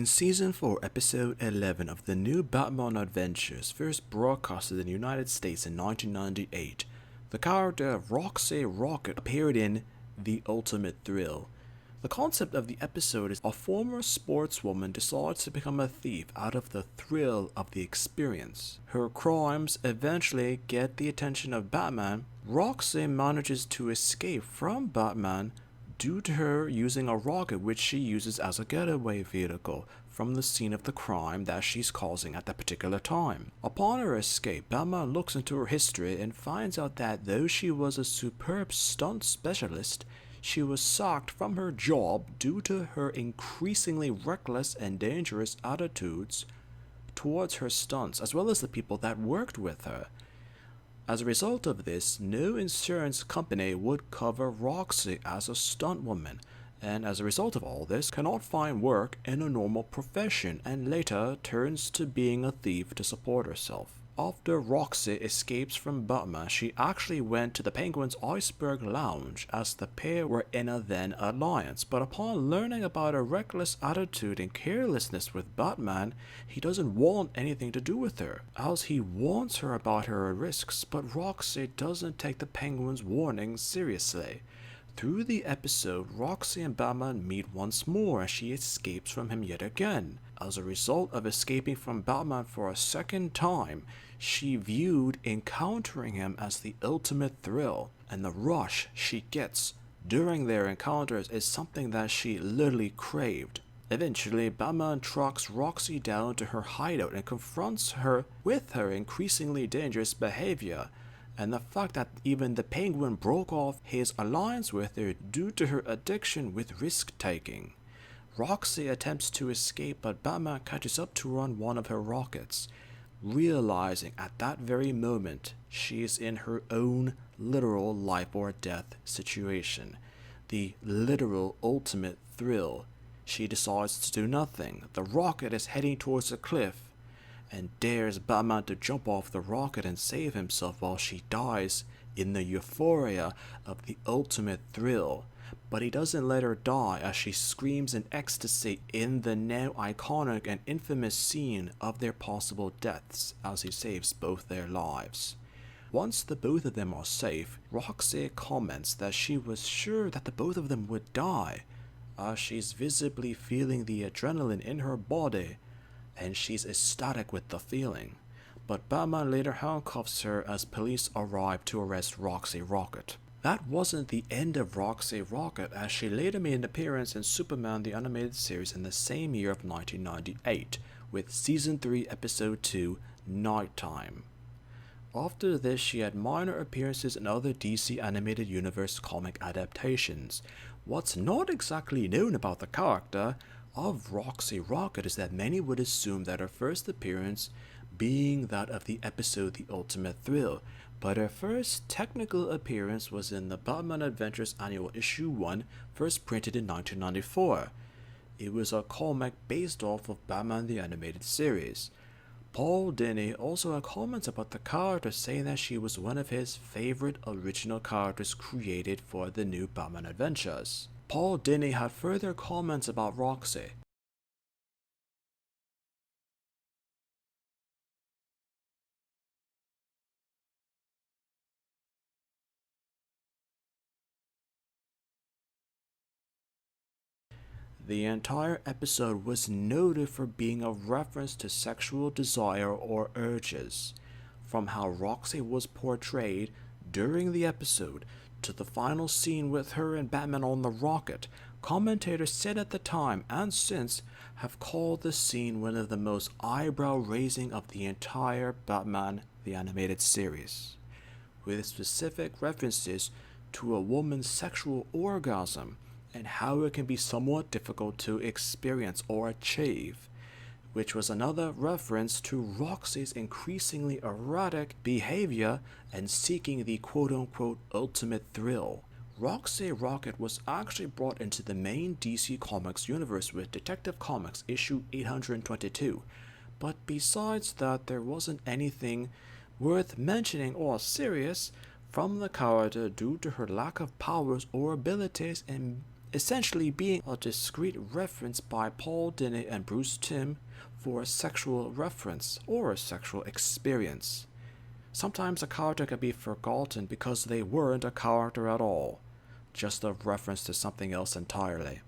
In Season 4, Episode 11 of the new Batman Adventures, first broadcasted in the United States in 1998, the character Roxy Rocket appeared in The Ultimate Thrill. The concept of the episode is a former sportswoman decides to become a thief out of the thrill of the experience. Her crimes eventually get the attention of Batman. Roxy manages to escape from Batman due to her using a rocket which she uses as a getaway vehicle from the scene of the crime that she's causing at that particular time. Upon her escape, Batman looks into her history and finds out that though she was a superb stunt specialist, she was sacked from her job due to her increasingly reckless and dangerous attitudes towards her stunts as well as the people that worked with her. As a result of this, no insurance company would cover Roxy as a stunt woman, and as a result of all this, cannot find work in a normal profession and later turns to being a thief to support herself. After Roxy escapes from Batman, she actually went to the Penguin's Iceberg Lounge as the pair were in a then alliance, but upon learning about her reckless attitude and carelessness with Batman, he doesn't want anything to do with her, as he warns her about her risks, but Roxy doesn't take the Penguin's warning seriously. Through the episode, Roxy and Batman meet once more as she escapes from him yet again. As a result of escaping from Batman for a second time, she viewed encountering him as the ultimate thrill, and the rush she gets during their encounters is something that she literally craved. Eventually, Batman tracks Roxy down to her hideout and confronts her with her increasingly dangerous behavior, and the fact that even the Penguin broke off his alliance with her due to her addiction with risk-taking. Roxy attempts to escape, but Batman catches up to her on one of her rockets, realizing at that very moment she is in her own literal life or death situation. The literal ultimate thrill. She decides to do nothing. The rocket is heading towards a cliff and dares Batman to jump off the rocket and save himself while she dies in the euphoria of the ultimate thrill. But he doesn't let her die as she screams in ecstasy in the now iconic and infamous scene of their possible deaths as he saves both their lives. Once the both of them are safe, Roxy comments that she was sure that the both of them would die, as she's visibly feeling the adrenaline in her body, and she's ecstatic with the feeling. But Batman later handcuffs her as police arrive to arrest Roxy Rocket. That wasn't the end of Roxy Rocket, as she later made an appearance in Superman the Animated Series in the same year of 1998, with Season 3 Episode 2, Nighttime. After this, she had minor appearances in other DC Animated Universe comic adaptations. What's not exactly known about the character of Roxy Rocket is that many would assume that her first appearance being that of the episode The Ultimate Thrill, but her first technical appearance was in the Batman Adventures Annual Issue 1, first printed in 1994. It was a comic based off of Batman the Animated Series. Paul Dini also had comments about the character, saying that she was one of his favorite original characters created for the new Batman Adventures. Paul Dini had further comments about Roxy. The entire episode was noted for being a reference to sexual desire or urges. From how Roxy was portrayed during the episode to the final scene with her and Batman on the rocket, commentators said at the time and since have called the scene one of the most eyebrow-raising of the entire Batman the Animated Series, with specific references to a woman's sexual orgasm and how it can be somewhat difficult to experience or achieve, which was another reference to Roxy's increasingly erratic behavior and seeking the quote-unquote ultimate thrill. Roxy Rocket was actually brought into the main DC Comics universe with Detective Comics issue 822, but besides that there wasn't anything worth mentioning or serious from the character due to her lack of powers or abilities, and essentially being a discrete reference by Paul Dini and Bruce Timm for a sexual reference or a sexual experience. Sometimes a character can be forgotten because they weren't a character at all, just a reference to something else entirely.